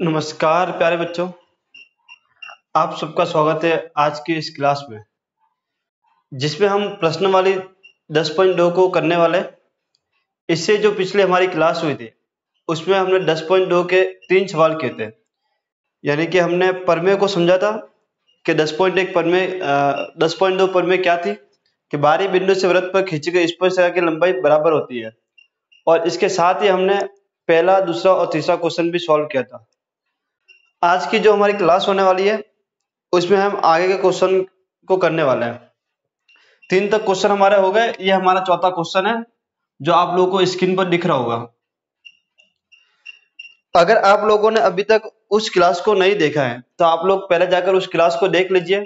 नमस्कार प्यारे बच्चों, आप सबका स्वागत है आज की इस क्लास में जिसमें हम प्रश्नवाली 10.2 को करने वाले हैं। इससे जो पिछले हमारी क्लास हुई थी उसमें हमने 10.2 के 3 सवाल किए थे। यानी कि हमने प्रमेय को समझा था कि 10.1 प्रमेय 10.2 प्रमेय क्या थी कि बाहरी बिंदु से वृत्त पर खींची गई स्पर्शरेखा की लंबाई बराबर होती है। और इसके साथ ही हमने पहला, दूसरा और तीसरा क्वेश्चन भी सॉल्व किया था। आज की जो हमारी क्लास होने वाली है उसमें हम आगे के क्वेश्चन को करने वाले हैं। 3 तक क्वेश्चन हमारे हो गए, ये हमारा चौथा क्वेश्चन है जो आप लोगों को स्क्रीन पर दिख रहा होगा। अगर आप लोगों ने अभी तक उस क्लास को नहीं देखा है तो आप लोग पहले जाकर उस क्लास को देख लीजिए,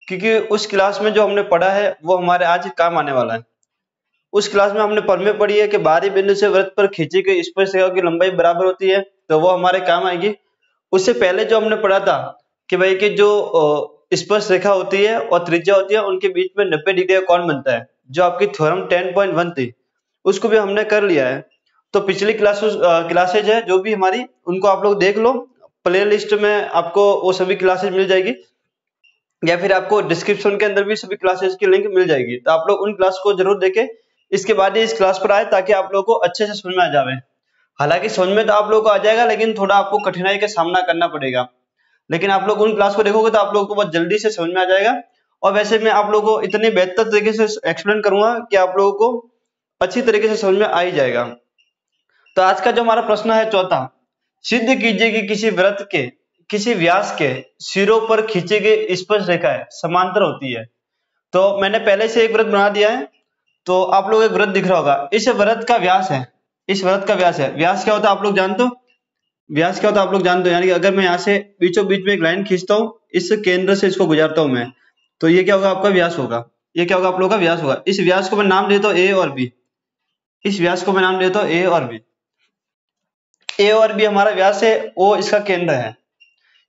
क्योंकि उस क्लास में जो हमने पढ़ा है वो हमारे आज काम आने वाला है। उस क्लास में हमने प्रमेय पढ़ी है कि बाहरी बिंदु से वृत्त पर खींची गई स्पर्शरेखा की लंबाई बराबर होती है, तो वो हमारे काम आएगी। उससे पहले जो हमने पढ़ा था कि भाई कि जो स्पर्श रेखा होती है और त्रिज्या होती है उनके बीच में 90 डिग्री का कोण बनता है, जो आपकी थ्योरम 10.1 थी, उसको भी हमने कर लिया है। तो पिछली क्लासेज है जो भी हमारी, उनको आप लोग देख लो। प्ले लिस्ट में आपको वो सभी क्लासेज मिल जाएगी, या फिर आपको डिस्क्रिप्शन के अंदर भी सभी क्लासेज की लिंक मिल जाएगी। तो आप लोग उन क्लास को जरूर देखें, इसके बाद ही इस क्लास पर आए ताकि आप लोगों को अच्छे से समझ में आ जाए। हालांकि समझ में तो आप लोगों को आ जाएगा, लेकिन थोड़ा आपको कठिनाई का सामना करना पड़ेगा। लेकिन आप लोग उन क्लास को देखोगे तो आप लोगों को बहुत जल्दी से समझ में आ जाएगा। और वैसे मैं आप लोगों को इतनी बेहतर तरीके से एक्सप्लेन करूंगा कि आप लोगों को अच्छी तरीके से समझ में आ ही जाएगा। तो आज का जो हमारा प्रश्न है चौथा, सिद्ध कीजिए कि किसी वृत्त के किसी व्यास के सिरों पर खींची गई स्पर्श रेखाएं समांतर होती है। तो मैंने पहले से एक वृत्त बना दिया है, तो आप लोग एक वृत्त दिख रहा होगा, इस वृत्त का व्यास है, इस वृत्त का व्यास है। व्यास क्या होता है आप लोग जानते हो? व्यास क्या होता है आप लोग जानते हो? यानी कि अगर मैं यहाँ से बीचों बीच में एक लाइन खींचता हूँ, इस केंद्र से इसको गुजारता हूं मैं, तो ये क्या होगा? आपका व्यास होगा। ये क्या होगा? आप लोगों का व्यास होगा। इस व्यास को मैं नाम देता हूँ ए और बी। इस व्यास को मैं नाम देता हूँ ए और बी। ए और बी हमारा व्यास है, ओ इसका केंद्र है।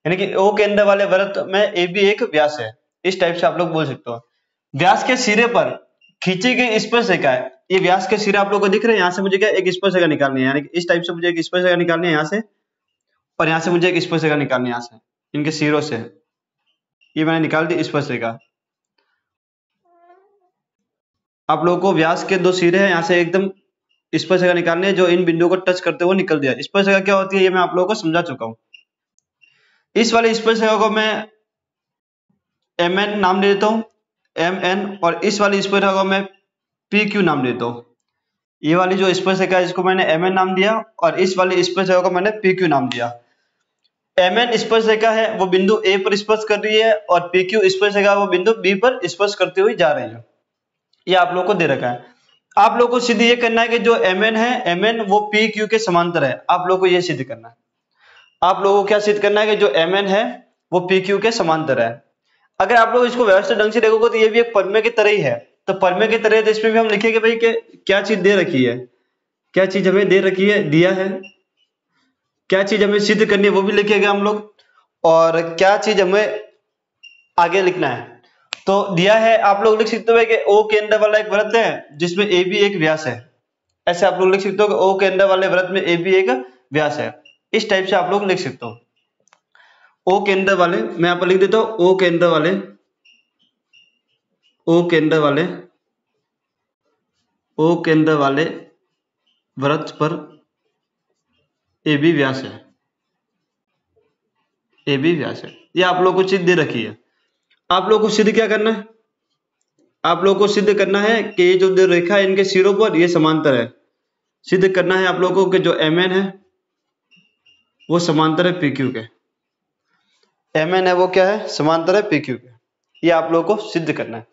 यानी कि ओ केंद्र वाले वृत्त में ए बी एक व्यास है। इस टाइप से आप लोग बोल सकते हो। व्यास के सिरे पर खींची गई स्पर्श रेखा है। ये व्यास के सिरे आप लोगों को दिख रहे हैं। यहाँ से मुझे क्या एक स्पर्श रेखा निकालनी है, यानी कि इस टाइप से मुझे एक स्पर्श रेखा निकालनी है यहाँ से, और यहाँ से मुझे एक स्पर्श रेखा निकालनी है यहाँ से, इनके सिरों से। ये मैंने निकाल दी स्पर्श रेखा। आप लोगों को व्यास के 2 सिरे हैं, यहाँ से एकदम स्पर्श रेखा निकालनी है जो इन बिंदुओं को टच करते हुए निकल दिया। स्पर्श रेखा क्या होती है ये मैं आप लोगों को समझा चुका हूँ। इस वाले स्पर्श रेखा को मैं mn नाम दे देता हूँ, mn, और इस वाली स्पर्श रेखा को मैं pq नाम देता हूँ। ये वाली जो स्पर्श रेखा है इसको मैंने mn नाम दिया, और इस वाली स्पर्श रेखा को मैंने pq नाम दिया। mn स्पर्श रेखा है वो बिंदु A पर स्पर्श कर रही है, और pq स्पर्श रेखा वो बिंदु B पर स्पर्श करते हुए जा रही है। ये आप लोगों को दे रखा है। आप लोगों को सिद्ध ये करना है कि जो mn है, mn वो pq के समांतर है। आप लोगों को ये सिद्ध करना है। आप लोगों को क्या सिद्ध करना है कि जो mn है वो pq के समांतर है। अगर आप लोग इसको व्यवस्थित ढंग से देखोगे तो ये भी एक प्रमेय की तरह ही है। तो प्रमेय की तरह तो इसमें भी हम लिखेंगे भाई कि क्या चीज दे रखी है, क्या चीज हमें दे रखी है, दिया है, क्या चीज हमें सिद्ध करनी है वो भी लिखेंगे हम लोग, और क्या चीज हमें आगे लिखना है। तो दिया है, आप लोग लिख सकते हो कि ओ केंद्र वाला एक वृत्त है जिसमें ए बी एक व्यास है। ऐसे आप लोग लिख सकते हो कि ओ केंद्र वाले वृत्त में ए बी एक व्यास है। इस टाइप से आप लोग लिख सकते हो। ओ केंद्र वाले, मैं यहाँ पर लिख देता हूं ओ केंद्र वाले, ओ केंद्र वाले, ओ केंद्र वाले वृत्त पर ए बी व्यास है, ए बी व्यास है। ये आप लोग को चीज दे रखी है। आप लोग को सिद्ध क्या करना है? आप लोग को सिद्ध करना है कि ये जो रेखा है इनके सिरों पर ये समांतर है। सिद्ध करना है आप लोगों को कि जो mn है वो समांतर है pq के। mn है वो क्या है? समांतर है pq के। ये आप लोगों को सिद्ध करना है।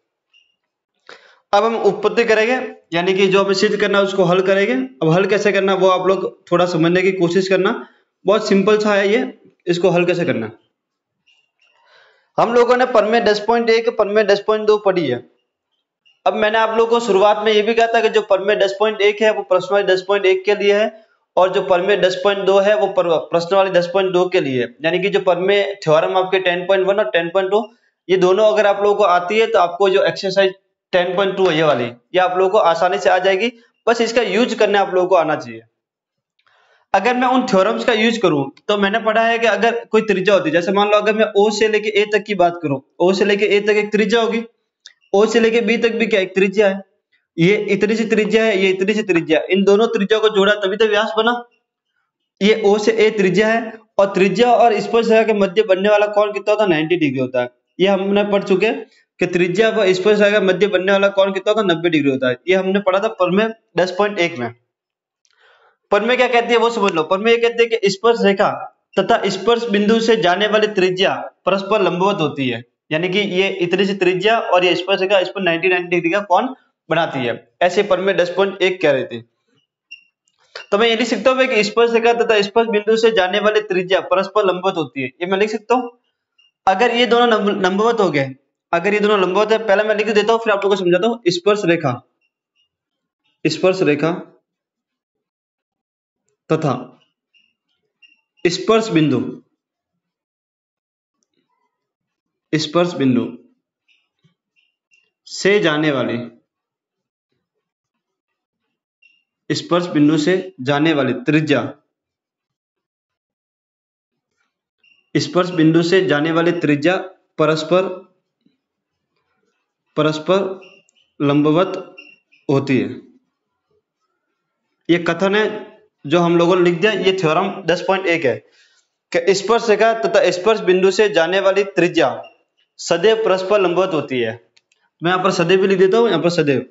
अब हम उत्पत्ति करेंगे, यानी कि जो हमें सिद्ध करना है उसको हल करेंगे। अब हल कैसे करना वो आप लोग थोड़ा समझने की कोशिश करना। बहुत सिंपल सा है ये, इसको हल कैसे करना। हम लोगों ने प्रमेय 10.1 प्रमेय 10.2 पढ़ी है। अब मैंने आप लोगों को शुरुआत में ये भी कहा था कि जो प्रमेय 10.1 है वो प्रश्न वाली 10.1 के लिए है, और जो प्रमेय 10.2 है वो प्रश्न वाली 10.2 के लिए है। यानी कि जो प्रमेय थ्योरम आपके 10.1 और 10.2 ये दोनों अगर आप लोगों को आती है तो आपको जो एक्सरसाइज 10.2 है ये वाली, ये आप लोगों को आसानी से आ जाएगी। बस इसका यूज करने आप लोगों को आना चाहिए। अगर मैं उन थ्योरम्स का यूज करूं तो मैंने पढ़ा है कि अगर कोई त्रिज्या होती है, जैसे मान लो अगर मैं O से लेके A तक की बात करूं, O से लेके A तक एक त्रिज्या होगी, O से लेके B तक भी क्या एक त्रिज्या है, ये इतनी सी त्रिज्या है, ये इतनी सी त्रिज्या, इन दोनों त्रिज्या को जोड़ा तभी तो व्यास बना। ये O से A त्रिज्या है और त्रिज्या और स्पर्शरेखा के मध्य बनने वाला कोण कितना होता है, 90 डिग्री होता है। ये हमने पढ़ चुके हैं कि त्रिज्या व स्पर्शरेखा के मध्य बनने वाला कोण कितना होता है, 90 डिग्री होता है। ये हमने पढ़ा था प्रमेय 10.1 में। प्रमेय क्या कहती है वो समझ लो। प्रमेय ये कहती है कि स्पर्श रेखा तथा स्पर्श बिंदु से जाने वाली त्रिज्या परस्पर लंबवत होती है, यानी कि ये इतनी सी त्रिज्या और ये स्पर्श रेखा इस पर 90 डिग्री का कोण बनाती है, ऐसे प्रमेय 10.1 कह रहे थे। तो मैं ये लिख सकता हूँ कि स्पर्श रेखा तथा स्पर्श बिंदु से जाने वाली त्रिज्या परस्पर लंबवत होती है, ये मैं लिख सकता हूँ। अगर ये दोनों लंबवत हो गए, अगर ये दोनों लंबवत है, पहले मैं लिख देता हूँ फिर आप लोगों को समझाता हूँ। स्पर्श रेखा तथा स्पर्श बिंदु से जाने वाली त्रिज्या, स्पर्श बिंदु से जाने वाली त्रिज्या परस्पर लंबवत होती है। ये कथन है जो हम लोगों ने लिख दिया। ये थ्योरम 10.1 है कि स्पर्श रेखा तथा स्पर्श बिंदु से जाने वाली त्रिज्या सदैव परस्पर लंबवत होती है। मैं यहाँ पर सदैव भी लिख देता हूँ, यहाँ पर सदैव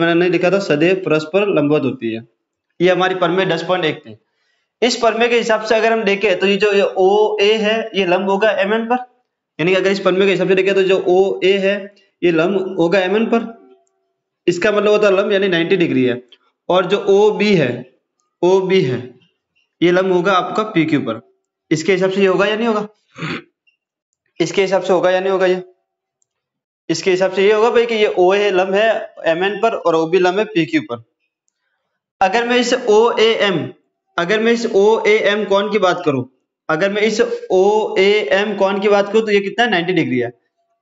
मैंने नहीं लिखा था, सदैव परस्पर लंबवत होती है। ये हमारी प्रमेय 10.1 थी। इस प्रमेय के हिसाब से अगर हम देखें तो ये जो OA है ये लंब होगा MN पर, यानी कि अगर इस प्रमेय के हिसाब से देखें तो जो OA है ये लंब होगा MN पर, इसका मतलब होता है लंब यानी 90 डिग्री है। और जो OB है ये लंब होगा आपका PQ पर। इसके हिसाब से ये होगा या नहीं होगा, इसके हिसाब से होगा या नहीं होगा, ये इसके हिसाब से ये होगा भाई कि ये OA लंब है MN पर और OB लंब है PQ पर। अगर मैं इस OAM कोण की बात करूं, तो ये कितना है, 90 डिग्री है।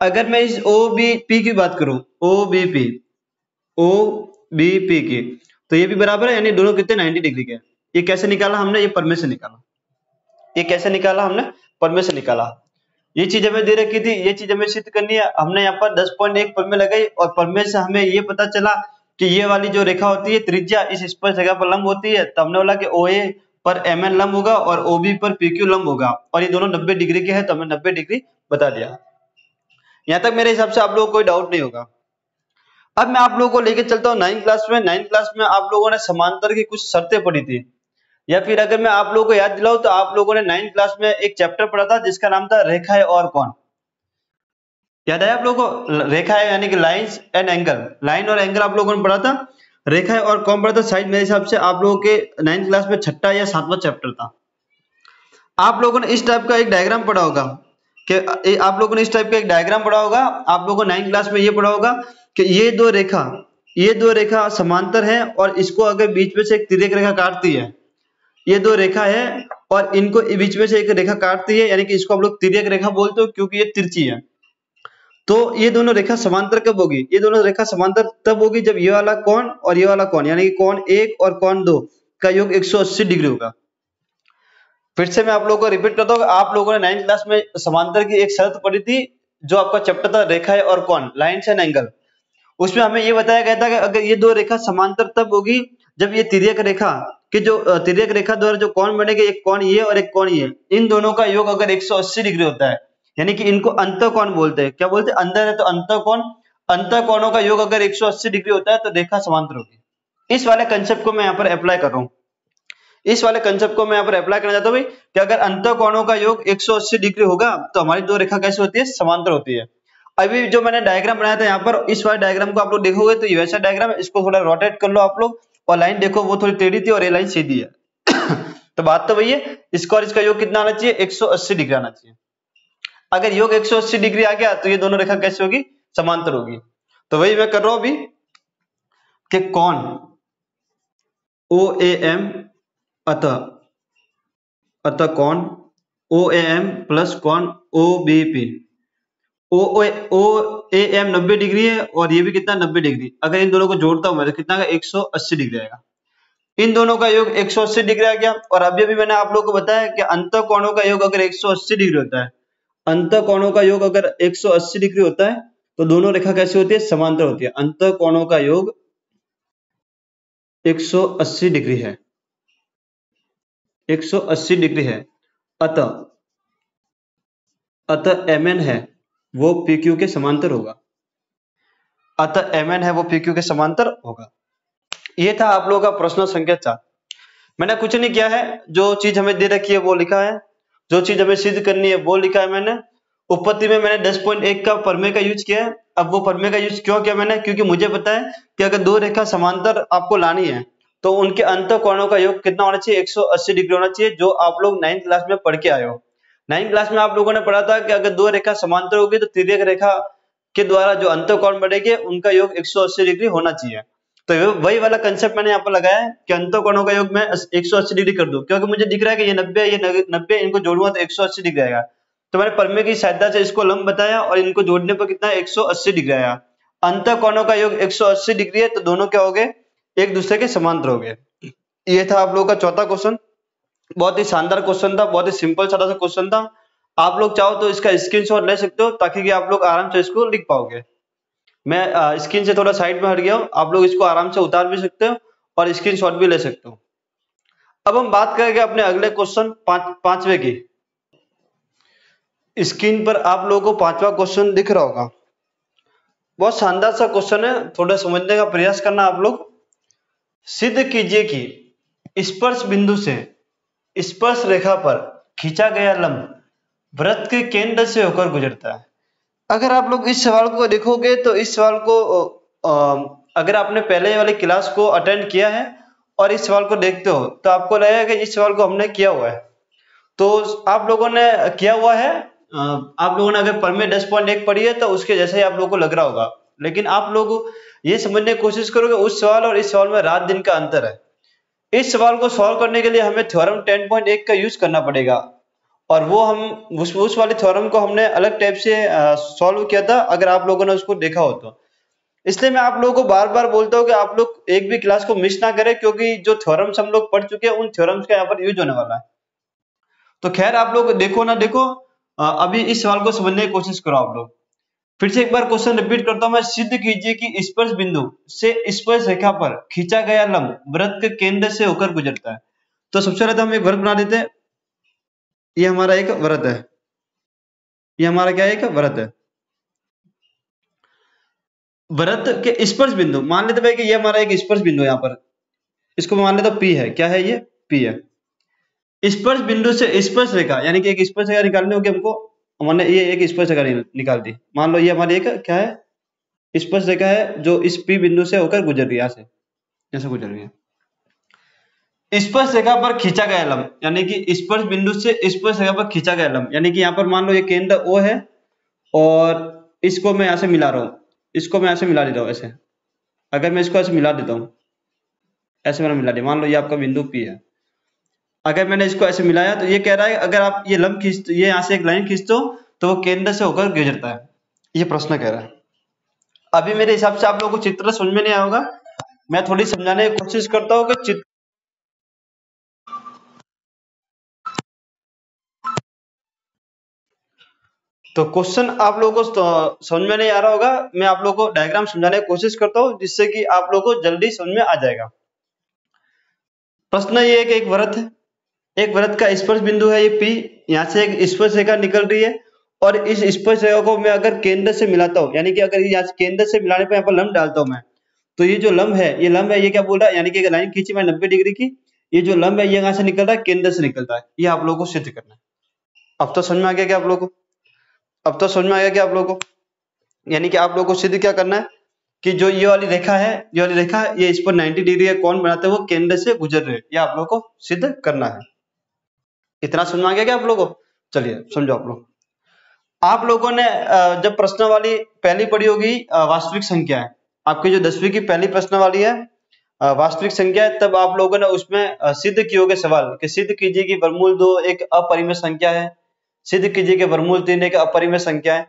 अगर मैं इस OBP की बात करूं, OBP की, तो ये भी बराबर है, यानी दोनों कितने 90 डिग्री के। ये कैसे निकाला हमने, ये प्रमेय से निकाला। ये कैसे निकाला हमने, प्रमेय से निकाला। ये चीज हमें दे रखी थी, ये चीज हमें सिद्ध करनी है। हमने यहाँ पर 10.1 प्रमेय लगाई और प्रमेय से हमें ये पता चला कि ये वाली जो रेखा होती है त्रिज्या इस स्पर्श रेखा पर लंब होती है। तो हमने बोला कि OA पर MN लंब होगा और OB पर PQ लंब होगा और ये दोनों 90 डिग्री के हैं, तो हमें 90 डिग्री बता दिया। यहाँ तक मेरे हिसाब से आप लोगों को कोई डाउट नहीं होगा। अब मैं आप लोगों को लेके चलता हूँ 9th क्लास में। 9th क्लास में आप लोगों ने समांतर की कुछ शर्तें पढ़ी थी, या फिर अगर मैं आप लोगों को याद दिलाऊं तो आप लोगों ने 9th क्लास में एक चैप्टर पढ़ा था जिसका नाम था रेखाएं और कोण। याद है आप लोगों को, रेखा है यानी कि लाइंस एंड एंगल, लाइन और एंगल आप लोगों ने पढ़ा था। रेखा और कोण पढ़ा था। शायद मेरे हिसाब से आप लोगों के 9th क्लास में 6ठा या 7वां चैप्टर था। आप लोगों ने इस टाइप का एक डायग्राम पढ़ा होगा कि आप लोगों ने इस टाइप का एक डायग्राम पढ़ा होगा। आप लोगों को 9th क्लास में ये पढ़ा होगा कि ये दो रेखा समांतर है और इसको अगर बीच में से एक तिर्यक रेखा काटती है, ये दो रेखा है और इनको बीच में से एक रेखा काटती है, यानी कि इसको हम लोग तिर्यक रेखा बोलते हो क्योंकि ये तिरछी है। तो ये दोनों रेखा समांतर कब होगी, ये दोनों रेखा समांतर तब होगी जब ये वाला कोण और ये वाला कोण, यानी कि कोण 1 और कोण 2 का योग 180 डिग्री होगा। फिर से मैं आप लोगों को रिपीट करता हूँ, आप लोगों ने 9th क्लास में समांतर की एक शर्त पढ़ी थी जो आपका चैप्टर था रेखाएं और कोण, लाइन्स एंड एंगल। उसमें हमें ये बताया गया था कि अगर ये दो रेखा समांतर तब होगी जब ये तिर्यक रेखा कि जो तिर्यक रेखा द्वारा जो कोण बनेगा, एक कोण ये और एक कोण ये, इन दोनों का योग अगर 180 डिग्री होता है, यानी कि इनको अंतःकोण बोलते हैं। क्या बोलते हैं, अंदर है तो अंतःकोण, अंतःकोणों का योग अगर 180 डिग्री होता है तो रेखा समांतर होगी। इस वाले कंसेप्ट को मैं यहाँ पर अप्लाई कर रहा हूँ, इस वाले कंसेप्ट को मैं यहाँ पर अप्लाई करना चाहता हूँ भाई कि अगर अंतःकोणों का योग 180 डिग्री होगा तो हमारी दो रेखा कैसे होती है, समांतर होती है। अभी जो मैंने डायग्राम बनाया था यहाँ पर, इस वाले डायग्राम को आप लोग देखोगे तो ये वैसा डायग्राम है, इसको थोड़ा रोटेट कर लो आप लोग और लाइन देखो वो थोड़ी टेढ़ी थी और ये लाइन सीधी है। तो बात तो वही है, इसका और इसका योग कितना आना चाहिए, 180 डिग्री आना चाहिए। अगर योग 180 डिग्री आ गया तो ये दोनों रेखा कैसे होगी, समांतर होगी। तो वही मैं कर रहा हूं अभी कि कोण OAM अतः कोण OAM प्लस कोण OBP, OAM 90 डिग्री है और ये भी कितना 90 डिग्री। अगर इन दोनों को जोड़ता हूं मैं तो कितना 180 डिग्री आएगा। इन दोनों का योग 180 डिग्री आ गया। और अभी अभी मैंने आप लोगों को बताया कि अंतःकोणों का योग अगर 180 डिग्री होता है, अंतःकोणों का योग अगर 180 डिग्री होता है तो दोनों रेखा कैसी होती है? समांतर होती है। अंतःकोणों का योग 180 डिग्री है, 180 डिग्री है। अतः mn है वो PQ के समांतर होगा। अतः mn है वो PQ के समांतर होगा। ये था आप लोगों का प्रश्न संख्या 4। मैंने कुछ नहीं किया है, जो चीज हमें दे रखी है वो लिखा है, जो चीज हमें सिद्ध करनी है वो लिखा है मैंने। उत्पत्ति में मैंने 10.1 का प्रमेय का यूज किया है। अब वो प्रमेय का यूज क्यों किया मैंने? क्योंकि मुझे पता है कि अगर दो रेखा समांतर आपको लानी है तो उनके अंतःकोणों का योग कितना होना चाहिए? 180 डिग्री होना चाहिए, जो आप लोग 9th क्लास में पढ़ के आए हो। 9th क्लास में आप लोगों ने पढ़ा था कि अगर दो रेखा समांतर होगी तो तिर्यक रेखा के द्वारा जो अंतःकोण बढ़ेंगे उनका योग 180 डिग्री होना चाहिए। तो वही वाला कंसेप्ट मैंने यहाँ पर लगाया है कि अंतःकोणों का योग मैं 180 डिग्री कर दूं, क्योंकि मुझे दिख रहा है कि ये 90 ये 90 इनको जोड़ूंगा तो 180 डिग्री आएगा। तो मैंने प्रमेय की सहायता से इसको लंब बताया और इनको जोड़ने पर कितना 180 डिग्री आया। अंतःकोणों का योग 180 डिग्री है तो दोनों क्या हो गए? एक दूसरे के समांतर हो गए। ये था आप लोगों का चौथा क्वेश्चन। बहुत ही शानदार क्वेश्चन था, बहुत ही सिंपल सा क्वेश्चन था। आप लोग चाहो तो इसका स्क्रीनशॉट ले सकते हो ताकि कि आप लोग आराम से इसको लिख पाओगे। मैं स्क्रीन से थोड़ा साइड में हट गया हूँ, आप लोग इसको आराम से उतार भी सकते हो और स्क्रीनशॉट भी ले सकते हो। अब हम बात करेंगे अपने अगले क्वेश्चन पांचवे की। स्क्रीन पर आप लोगों को पांचवा क्वेश्चन दिख रहा होगा। बहुत शानदार सा क्वेश्चन है, थोड़ा समझने का प्रयास करना आप लोग। सिद्ध कीजिए कि स्पर्श बिंदु से स्पर्श रेखा पर खींचा गया लंब वृत्त के केंद्र से होकर गुजरता है। अगर आप लोग इस सवाल को देखोगे तो इस सवाल को अगर आपने पहले वाली क्लास को अटेंड किया है और इस सवाल को देखते हो तो आपको लगेगा कि इस सवाल को हमने किया हुआ है। तो आप लोगों ने किया हुआ है, आप लोगों ने अगर प्रमेय 10.1 पढ़ी है तो उसके जैसे ही आप लोगों को लग रहा होगा। लेकिन आप लोग ये समझने की कोशिश करोगे उस सवाल और इस सवाल में रात दिन का अंतर है। इस सवाल को सॉल्व करने के लिए हमें थ्योरम 10.1 का यूज करना पड़ेगा और वो हम उस वाले थ्योरम को हमने अलग टाइप से सॉल्व किया था, अगर आप लोगों ने उसको देखा हो तो। इसलिए मैं आप लोगों को बार बार बोलता हूँ कि आप लोग एक भी क्लास को मिस ना करें, क्योंकि जो थ्योरम्स हम लोग पढ़ चुके हैं उन थ्योरम्स का यहाँ पर यूज होने वाला है। तो खैर आप लोग देखो ना देखो, अभी इस सवाल को समझने की कोशिश करो आप लोग। फिर से एक बार क्वेश्चन रिपीट करता हूं मैं। सिद्ध कीजिए कि स्पर्श बिंदु से स्पर्श रेखा पर खींचा गया लंब वृत्त के केंद्र से होकर गुजरता है। तो सबसे पहले तो हम एक वृत्त बना देते हैं। ये हमारा एक वृत्त है, ये हमारा क्या है? एक वृत्त है। वृत्त के स्पर्श बिंदु मान लेते भाई कि ये हमारा एक स्पर्श बिंदु है, यहाँ पर इसको मान लेते P है। क्या है ये? P है। स्पर्श बिंदु से स्पर्श रेखा यानी कि एक स्पर्श रेखा निकालनी होगी हमको। हमने ये एक स्पर्श रेखा निकाल दी। मान लो ये हमारी एक क्या है? स्पर्श रेखा है जो इस P बिंदु से होकर गुजर रही है, ऐसे गुजर रही है। स्पर्श रेखा पर खींचा गया लंब यानी कि स्पर्श बिंदु से स्पर्श रेखा पर खींचा गया लंब यानी कि यहाँ पर मान लो ये केंद्र O है और इसको मैं यहाँ से मिला रहा हूँ, इसको मैं ऐसे मिला देता हूँ ऐसे। अगर मैं इसको ऐसे मिला देता हूँ, ऐसे मैंने मिला दिया, मान लो ये आपका बिंदु P है। अगर मैंने इसको ऐसे मिलाया तो ये कह रहा है अगर आप ये लंब खींच, ये यहाँ से एक लाइन खींचते हो तो वो केंद्र से होकर गुजरता है। ये प्रश्न कह रहा है। अभी मेरे हिसाब से आप लोगों को चित्र समझ में नहीं आया होगा, मैं थोड़ी समझाने की कोशिश करता हूँ कि चित्र। तो क्वेश्चन आप लोगों को समझ में नहीं आ रहा होगा, मैं आप लोगों को डायग्राम समझाने की कोशिश करता हूँ जिससे कि आप लोगों को जल्दी समझ में आ जाएगा। प्रश्न ये है कि एक वृत्त है, एक वृत्त का स्पर्श बिंदु है ये P, यहाँ से एक स्पर्श रेखा निकल रही है और इस स्पर्श रेखा को मैं अगर केंद्र से मिलाता हूँ यानी कि अगर यहाँ से केंद्र से मिलाने पर यहाँ पर लंब डालता हूँ मैं, तो ये जो लंब है ये क्या बोल रहा है? यानी कि लाइन खींची मैं 90 डिग्री की, ये जो लंब है ये कहाँ से निकल रहा है? केंद्र से निकलता है। ये आप लोगों को सिद्ध करना है। अब तो समझ में आ गया क्या आप लोगों को? अब तो समझ में आ गया क्या आप लोगों को? यानी कि आप लोगों को सिद्ध क्या करना है कि जो ये वाली रेखा है, ये वाली रेखा ये इस पर 90 डिग्री का कोण बनाते हैं, वो केंद्र से गुजर रहे हैं। ये आप लोगों को सिद्ध करना है। इतना समझ में आ गया क्या आप लोगों को? चलिए समझो आप लोग। आप लोगों ने जब प्रश्न वाली पहली पढ़ी होगी वास्तविक संख्या है, आपकी जो 10वीं की पहली प्रश्न वाली है वास्तविक संख्या है, तब आप लोगों ने उसमें सिद्ध किए होंगे सवाल कि सिद्ध कीजिए कि वर्गमूल 2 एक अपरिमेय संख्या है, सिद्ध कीजिए कि वर्गमूल 3 एक अपरिमेय संख्या है।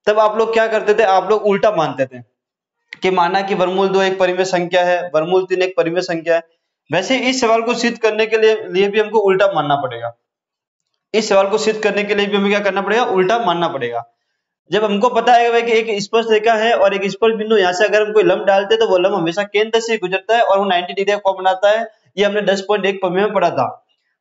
तब आप लोग क्या करते थे? आप लोग उल्टा मानते थे कि माना कि वर्गमूल 2 एक परिमेय संख्या है, वर्गमूल 3 एक परिमेय संख्या है। वैसे इस सवाल को सिद्ध करने के लिए भी हमको उल्टा मानना पड़ेगा। इस सवाल को सिद्ध करने के लिए भी हमें क्या करना पड़ेगा, उल्टा मानना पड़ेगा। जब हमको पता है कि एक स्पर्श रेखा है और एक स्पर्श बिंदु, यहाँ से अगर हम कोई लंब डालते हैं तो वो लंब हमेशा केंद्र से गुजरता है और वो 90 डिग्री का कोण बनाता है। ये हमने 10.1 प्रमेय में पढ़ा था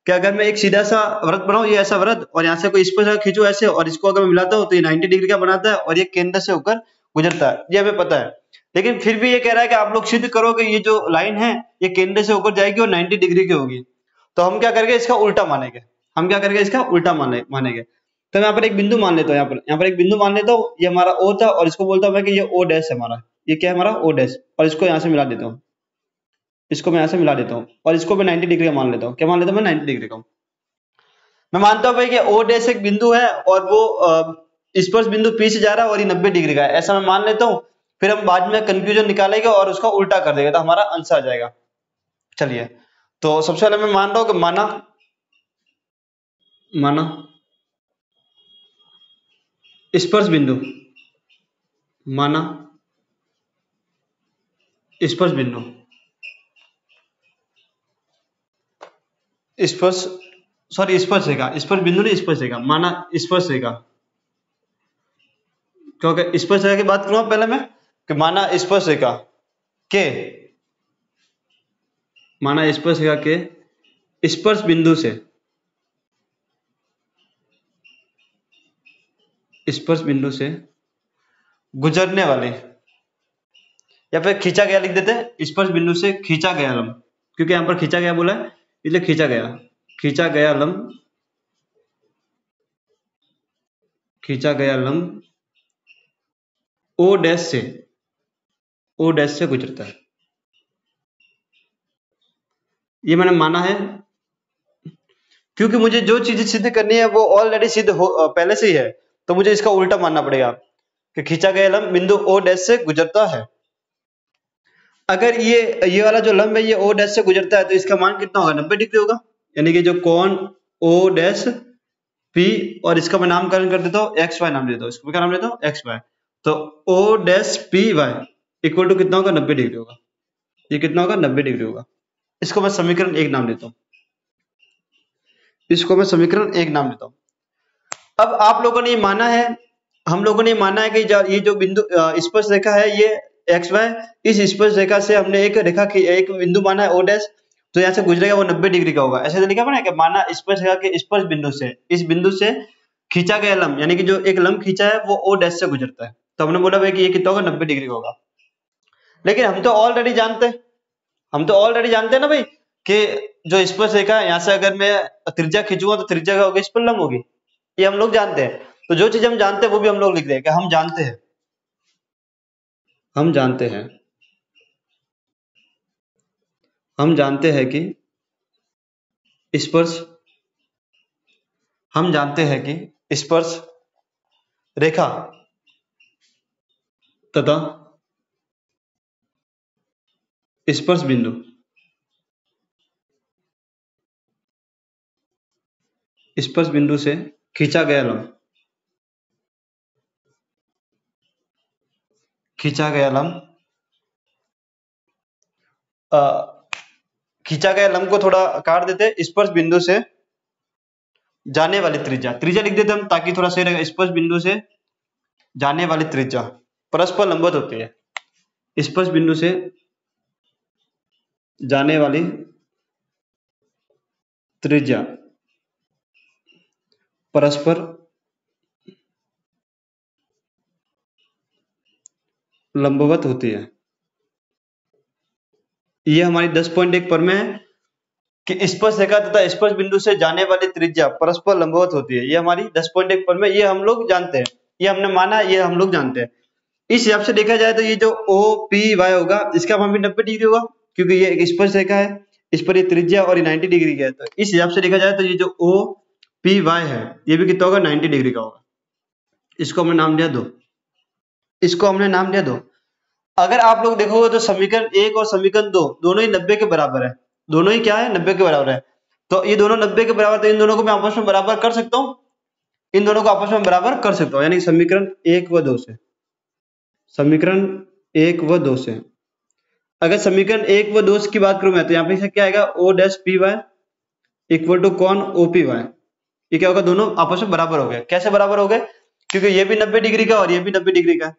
कि अगर मैं एक सीधा सा वृत्त बनाऊं, ये ऐसा वृत्त, और यहाँ से कोई स्पर्श रेखा खींचूं ऐसे, और इसको अगर मैं मिलाता हूं तो ये 90 डिग्री का बनाता है और ये केंद्र से होकर गुजरता है, ये हमें पता है। लेकिन फिर भी ये कह रहा है कि आप लोग सिद्ध करो कि ये जो लाइन है ये केंद्र से होकर जाएगी और 90 डिग्री की होगी। तो हम क्या करेंगे, इसका उल्टा मानेंगे। हम क्या करेंगे, इसका उल्टा मानेंगे। तो मैं यहाँ पर एक बिंदु मान लेता हूँ, यहाँ पर एक बिंदु मान लेता हूँ, ये हमारा ओ था और इसको बोलता हूँ मैं कि ये ओ डैश है हमारा, ये क्या है हमारा ओ डैश, और इसको यहाँ से मिला देता हूँ, इसको मैं यहाँ से मिला देता हूँ और इसको मैं 90 डिग्री का मान लेता हूँ। क्या मान लेता हूँ मैं, 90 डिग्री का। मैं मानता हूँ भाई कि ओ डैश एक बिंदु है और वो स्पर्श बिंदु पी से जा रहा है और ये 90 डिग्री का है, ऐसा मैं मान लेता हूँ। फिर हम बाद में कंफ्यूजन निकालेंगे और उसका उल्टा कर देंगे तो हमारा आंसर आ जाएगा। चलिए, तो सबसे पहले मैं मान रहा हूँ कि माना स्पर्श बिंदु, माना स्पर्श बिंदु, स्पर्श रेखा, स्पर्श बिंदु नहीं स्पर्श रेखा, माना स्पर्श रेखा। क्योंकि स्पर्श रेखा की बात करूं पहले मैं कि माना स्पर्श रेखा के, माना स्पर्श रेखा के स्पर्श बिंदु से, स्पर्श बिंदु से गुजरने वाले, या फिर खींचा गया लिख देते हैं, स्पर्श बिंदु से खींचा गया लंब, क्योंकि यहां पर खींचा गया बोला है इसलिए खींचा गया लंब, खींचा गया लंब ओ डैश से गुजरता है। ये मैंने माना है क्योंकि मुझे जो चीजें सिद्ध करनी है वो ऑलरेडी सिद्ध पहले से ही है, तो मुझे इसका उल्टा मानना पड़ेगा कि खींचा गया लंब बिंदु ओ डैश से गुजरता है। अगर ये वाला जो लंब है ये ओ डैश से गुजरता है तो इसका मान कितना होगा, 90 डिग्री होगा। यानी कि जो कोण ओ डैश पी, और इसका मैं नामकरण कर देता हूँ एक्स वाई नाम देता हूँ, इसको क्या नाम देता हूँ, एक्स वाई। तो O dash P Y equal to कितना होगा, 90 डिग्री होगा। ये कितना होगा, 90 डिग्री होगा। इसको मैं समीकरण 1 नाम देता हूँ, इसको मैं समीकरण 1 नाम देता हूँ। अब आप लोगों ने ये माना है, हम लोगों ने माना है कि ये जो बिंदु स्पर्श रेखा है ये एक्स वाई, इस स्पर्श रेखा से हमने एक बिंदु माना है ओ डैश, तो यहाँ से गुजरेगा वो 90 डिग्री का होगा। ऐसे लिखा है कि माना स्पर्श रेखा के स्पर्श बिंदु से, इस बिंदु से खींचा गया लंब, यानी कि जो एक लंब खींचा है वो ओ डैश से गुजरता है, तो हमने बोला भाई कि ये कितना होगा, 90 डिग्री का होगा। लेकिन हम तो ऑलरेडी जानते हैं ना भाई कि जो स्पर्श रेखा है यहाँ से अगर मैं त्रिज्या खींचूंगा तो त्रिज्या क्या होगी, इस पर लंब होगी, ये हम लोग जानते हैं। तो जो चीज हम जानते हैं वो भी हम लोग लिख दें कि हम जानते हैं कि स्पर्श रेखा तथा स्पर्श बिंदु से खींचा गया लंब खींचा गया लंब को थोड़ा काट देते, स्पर्श बिंदु से जाने वाली त्रिज्या लिख देते हम ताकि थोड़ा सही रहेगा। स्पर्श बिंदु से जाने वाली त्रिज्या परस्पर लंबवत होती है, स्पर्श बिंदु से जाने वाली त्रिज्या परस्पर लंबवत होती है। ये हमारी 10.1 पर में है कि स्पर्श रेखा तथा स्पर्श बिंदु से जाने वाली त्रिज्या परस्पर लंबवत होती है। ये हमारी 10.1 पर में, ये हम लोग जानते हैं, ये हमने माना, ये हम लोग जानते हैं। इस हिसाब से देखा जाए तो ये जो ओ पी वाई होगा इसका मान भी 90 डिग्री होगा, क्योंकि ये एक स्पर्श रेखा है, इस पर ये त्रिज्या और ये 90 डिग्री का है। तो इस हिसाब से देखा जाए तो ये जो ओ पी वाई है ये भी कितना होगा, 90 डिग्री का होगा। इसको हमने नाम दिया दो। अगर आप लोग देखोगे तो समीकरण 1 और समीकरण 2 दोनों ही 90 के बराबर है, दोनों ही क्या है, 90 के बराबर है। तो ये दोनों 90 के बराबर, तो इन दोनों को मैं आपस में बराबर कर सकता हूँ, यानी समीकरण 1 व 2 से अगर समीकरण 1 व 2 की बात करूं मैं, तो यहाँ पे क्या आएगा, O dash P Y equal to कॉन ओ पी वाई। ये क्या होगा, दोनों आपस में बराबर हो गए। कैसे बराबर हो गए, क्योंकि ये भी 90 डिग्री का और ये भी 90 डिग्री का।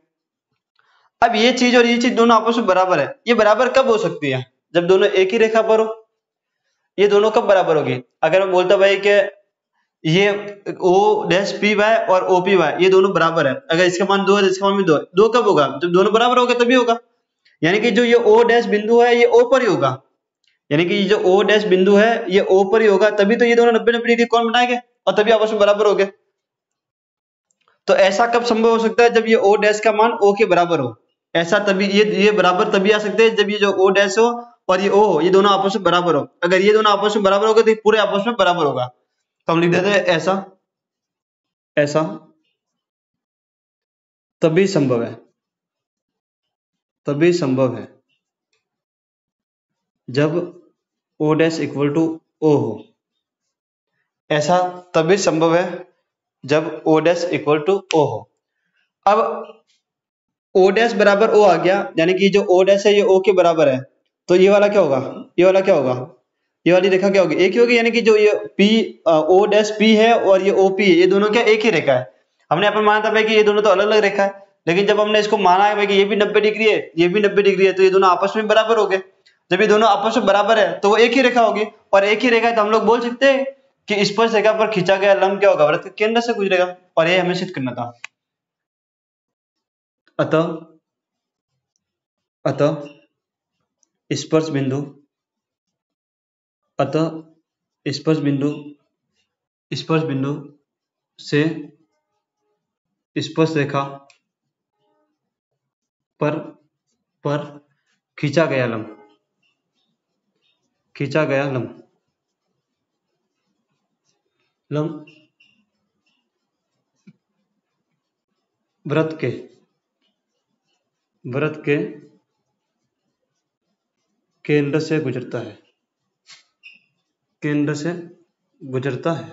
अब ये चीज और ये चीज दोनों आपस में बराबर है। ये बराबर कब हो सकती है, जब दोनों एक ही रेखा पर हो। ये दोनों कब बराबर होगी, अगर मैं बोलता भाई कि ये ओ डैश पी वाई और ओ पी वाई ये दोनों बराबर है, अगर इसका मान 2 है तो इसका मान भी 2 है। 2 कब होगा, जब दोनों बराबर होगा तभी होगा। यानी कि जो ये ओ डैश बिंदु है ये ओ पर ही होगा, यानी कि जो ओ डैश बिंदु है ये ओ पर ही होगा, तभी तो ये दोनों 90 90 डिग्री कोण बनाएंगे और तभी आपस में बराबर हो गए। तो ऐसा कब संभव हो सकता है, जब ये ओ डैश का मान ओ के बराबर हो। ऐसा तभी ये बराबर तभी आ सकते हैं जब ये जो ओ डैश हो और ये ओ हो, ये दोनों आपस में बराबर हो। अगर ये दोनों आपस में बराबर होगा तो ये पूरे आपस में बराबर होगा। तो हम लिख देते हैं ऐसा, ऐसा तभी संभव है, तभी संभव है जब O dash equal to O हो। ऐसा तभी संभव है जब O dash equal to O हो। अब ओ डैश बराबर ओ आ गया, यानी कि जो ओ डैश है ये ओ के बराबर है, तो ये वाला क्या होगा, ये वाला क्या होगा, ये वाली रेखा क्या होगी, एक ही होगी। यानी कि जो ये पी ओ डैश पी है और ये ओ पी है, ये दोनों क्या एक ही रेखा है। हमने अपन माना था भाई कि ये दोनों तो अलग अलग रेखा है, लेकिन जब हमने इसको माना है भाई कि ये भी 90 डिग्री है ये भी 90 डिग्री है, तो ये दोनों आपस में बराबर हो गए। जब ये दोनों आपस में बराबर है तो वो एक ही रेखा होगी, और एक ही रेखा है तो हम लोग बोल सकते हैं कि स्पर्श रेखा पर खींचा गया लंब क्या होगा, वृत्त के केंद्र से गुजरेगा। और ये हमें सिद्ध करना था। अतः अतः स्पर्श बिंदु, अतः स्पर्श बिंदु से स्पर्श रेखा पर खींचा गया लंब वृत्त के केंद्र से गुजरता है,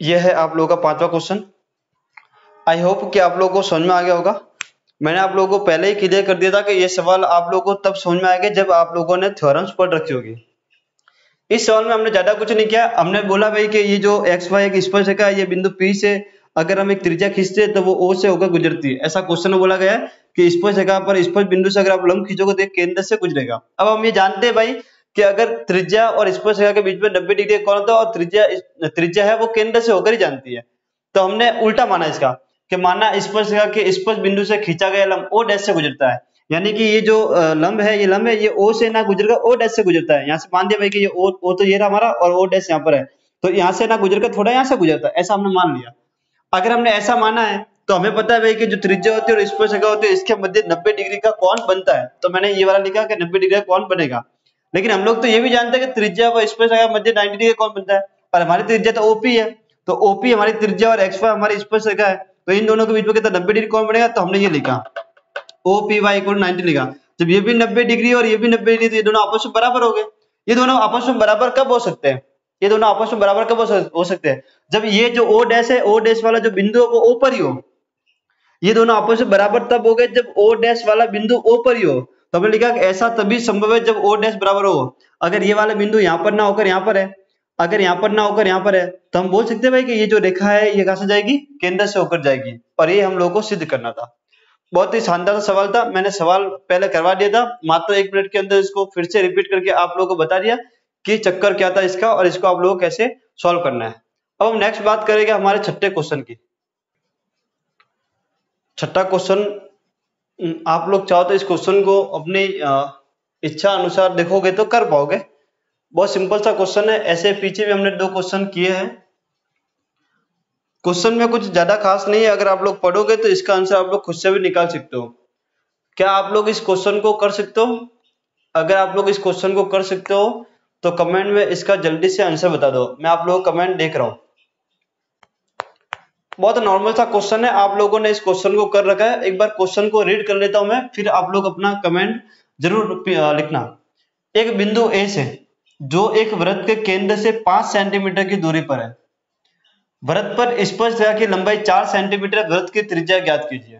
यह है आप लोगों का 5वां क्वेश्चन। आई होप कि आप लोगों को समझ में आ गया होगा। मैंने आप लोगों को पहले ही क्लियर कर दिया था कि ये सवाल आप लोगों को तब समझ में आएगा जब आप लोगों ने थ्योरम्स पढ़ रखी होगी। इस सवाल में हमने ज्यादा कुछ नहीं किया। हमने बोला भाई कि ये जो एक्स वाई एक स्पर्श रेखा है, ये बिंदु P से अगर हम एक त्रिज्या खींचते हैं तो वो O से होकर गुजरती है। ऐसा क्वेश्चन में बोला गया है कि स्पर्श रेखा पर स्पर्श बिंदु से अगर आप लंब खींचोगे तो केंद्र से गुजरेगा। अब हम ये जानते हैं भाई कि अगर त्रिज्या और स्पर्श रेखा के बीच में 90 डिग्री का कोण होता है और त्रिज्या है वो केंद्र से होकर ही जानती है, तो हमने उल्टा माना इसका कि माना स्पर्श रेखा के स्पर्श बिंदु से खींचा गया लंब O डैश से गुजरता है। यानी कि ये जो लंब है ये ओ से ना गुजरकर ओ डैश से गुजरता है। यहाँ से मान दिया भाई कि ये ओ तो ये रहा हमारा और ओ डैश यहाँ पर है, तो यहाँ से ना गुजरकर थोड़ा यहाँ से गुजरता है, ऐसा हमने मान लिया। अगर हमने ऐसा माना है तो हमें पता है भाई कि जो त्रिज्या होती है और स्पर्श रेखा होती है इसके मध्य 90 डिग्री का कोण बनता है, तो मैंने ये वाला लिखा कि 90 डिग्री का कोण बनेगा। लेकिन हम लोग तो ये भी जानते हैं कि त्रिज्या व स्पर्श रेखा के मध्य 90 डिग्री का कोण बनता है, और हमारी त्रिज्या तो ओपी है, तो ओपी हमारी त्रिज्या और एक्स वाई हमारी स्पर्श रेखा है, तो इन दोनों के बीच में कितना 90 डिग्री कोण बनेगा। तो हमने ये लिखा OPY इक्वल 90 लिखा। जब ये भी 90 डिग्री और ये भी 90 डिग्री, तो ये दोनों आपस में बराबर हो गए। ये दोनों आपस में बराबर कब हो सकते हैं, ये दोनों आपस में बराबर कब हो सकते हैं, जब ये जो O डैश है, O डैश वाला जो बिंदु है वो O पर ही हो। ये दोनों आपस में बराबर तब हो गए जब O डैश वाला बिंदु O पर ही हो। तो हमने लिखा कि ऐसा तभी संभव है जब O डैश बराबर हो। अगर ये वाला बिंदु यहाँ पर ना होकर यहाँ पर है, अगर यहाँ पर ना होकर यहाँ पर है, तो हम बोल सकते हैं भाई कि ये जो रेखा है ये कहां से जाएगी, केंद्र से होकर जाएगी। और ये हम लोगों को सिद्ध करना था। बहुत ही शानदार सवाल था। मैंने सवाल पहले करवा दिया था, मात्र 1 मिनट के अंदर इसको फिर से रिपीट करके आप लोगों को बता दिया कि चक्कर क्या था इसका और इसको आप लोगों को कैसे सॉल्व करना है। अब हम नेक्स्ट बात करेंगे हमारे छठे क्वेश्चन की। छठा क्वेश्चन, आप लोग चाहो तो इस क्वेश्चन को अपनी इच्छा अनुसार देखोगे तो कर पाओगे। बहुत सिंपल सा क्वेश्चन है। ऐसे पीछे भी हमने 2 क्वेश्चन किए हैं। क्वेश्चन में कुछ ज्यादा खास नहीं है, अगर आप लोग पढ़ोगे तो इसका आंसर आप लोग खुद से भी निकाल सकते हो। क्या आप लोग इस क्वेश्चन को कर सकते हो? अगर आप लोग इस क्वेश्चन को कर सकते हो तो कमेंट में इसका जल्दी से आंसर बता दो। मैं आप लोगों को कमेंट देख रहा हूं। बहुत नॉर्मल सा क्वेश्चन है, आप लोगों ने इस क्वेश्चन को कर रखा है। एक बार क्वेश्चन को रीड कर लेता हूं मैं, फिर आप लोग अपना कमेंट जरूर लिखना। एक बिंदु ए से जो एक वृत्त के केंद्र से 5 सेंटीमीटर की दूरी पर है, वृत्त पर स्पर्श रेखा की लंबाई 4 सेंटीमीटर, वृत्त की त्रिज्या ज्ञात कीजिए।